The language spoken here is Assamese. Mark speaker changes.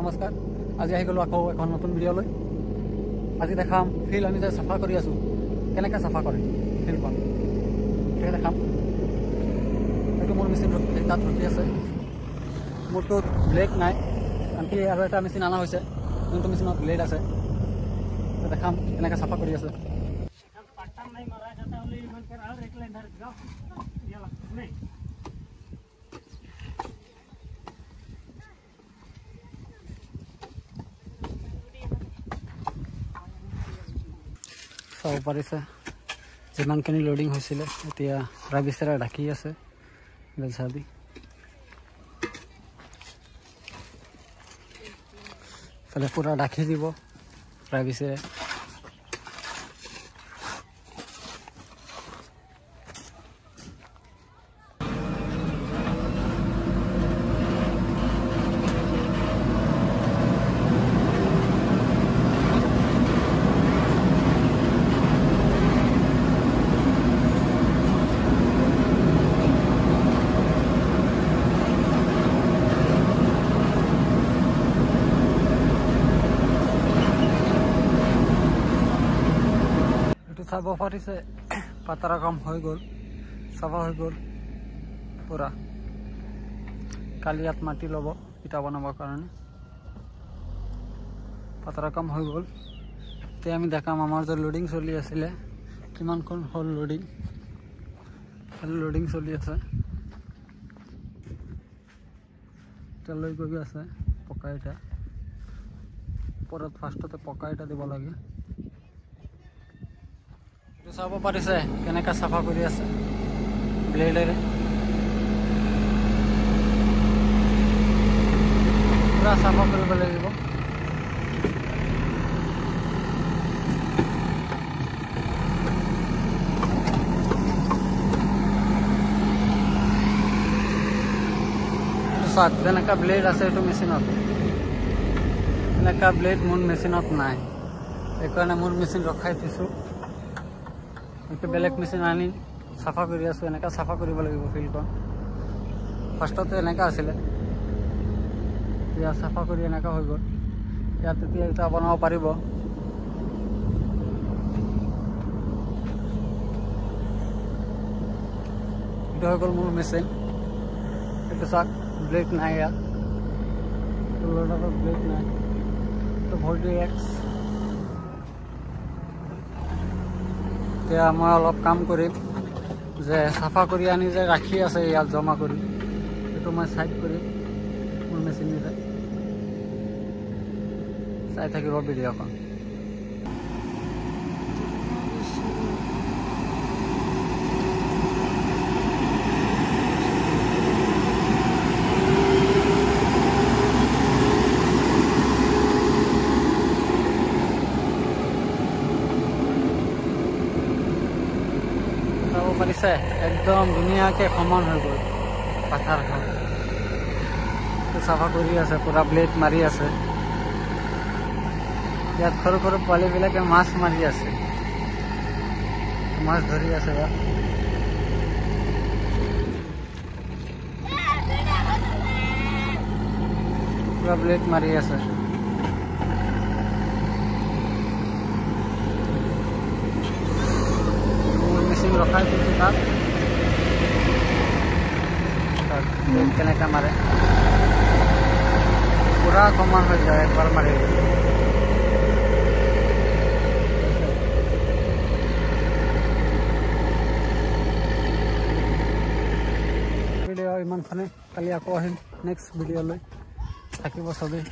Speaker 1: নমস্কাৰ আজি আহি গ'লো আকৌ এখন নতুন ভিডিঅ'লৈ আজি দেখাম ফিল্ড আমি যে চাফা কৰি আছোঁ কেনেকৈ চাফা কৰে ফিল্ডখন সেই দেখাম এইটো মোৰ মেচিন তাত ৰখি আছে মোৰটোত ব্লেড নাই আনকি আৰু এটা মেচিন অনা হৈছে যোনটো মেচিনত ব্লেড আছে দেখাম কেনেকৈ চাফা কৰি আছে চাব পাৰিছে যিমানখিনি লোডিং হৈছিলে এতিয়া ৰাবিচেৰে ঢাকি আছে বেলচা দি ফালে পুৰা ঢাকি দিব ৰাবিচেৰে চাব পাৰিছে পাতাৰা কাম হৈ গ'ল চাফা হৈ গ'ল পুৰা কালি ইয়াত মাটি ল'ব ইটা বনাবৰ কাৰণে পাতাৰা কাম হৈ গ'ল এতিয়া আমি দেখাম আমাৰ যে লোডিং চলি আছিলে কিমানখন হ'ল লোডিং চলি আছে এতিয়া লৈ গৈ আছে পকা ইটা ওপৰত ফাৰ্ষ্টতে পকা ইটা দিব লাগে চাব পাৰিছে কেনেকৈ চাফা কৰি আছে ব্লেডেৰে পুৰা চাফা কৰিব লাগিব চাওক যেনেকুৱা ব্লেড আছে এইটো মেচিনত এনেকুৱা ব্লেড মোৰ মেচিনত নাই সেইকাৰণে মোৰ মেচিন ৰখাই থৈছোঁ বেলেগ মেচিন আনি চাফা কৰি আছোঁ এনেকৈ চাফা কৰিব লাগিব ফিল্ডখন ফাৰ্ষ্টতে এনেকুৱা আছিলে এতিয়া চাফা কৰি এনেকুৱা হৈ গ'ল ইয়াত এতিয়া ইটা বনাব পাৰিব এইটো হৈ গ'ল মোৰ মেচিন এইটো চাওক ব্লেড নাই ইয়াত ব্লেড নাই এইটো ভল্টি এক্স এতিয়া মই অলপ কাম কৰিম যে চাফা কৰি আনি যে ৰাখি আছে ইয়াত জমা কৰি এইটো মই চাইড কৰিম মোৰ মেচিনেৰে চাই থাকিব ভিডিঅ'খন পাৰিছে একদম ধুনীয়াকৈ সমান হৈ গ'ল পাথাৰখন চাফা কৰি আছে পুৰা ব্লেড মাৰি আছে ইয়াত সৰু সৰু পোৱালিবিলাকে মাছ মাৰি আছে মাছ ধৰি আছে ইয়াত পুৰা ব্লেড মাৰি আছে ৰখাই থৈছোঁ তাত কেনেকৈ মাৰে পুৰা সমান হৈ যায় একবাৰ মাৰি ভিডিঅ' ইমানখনে কালি আকৌ আহিম নেক্সট ভিডিঅ'লৈ থাকিব চবেই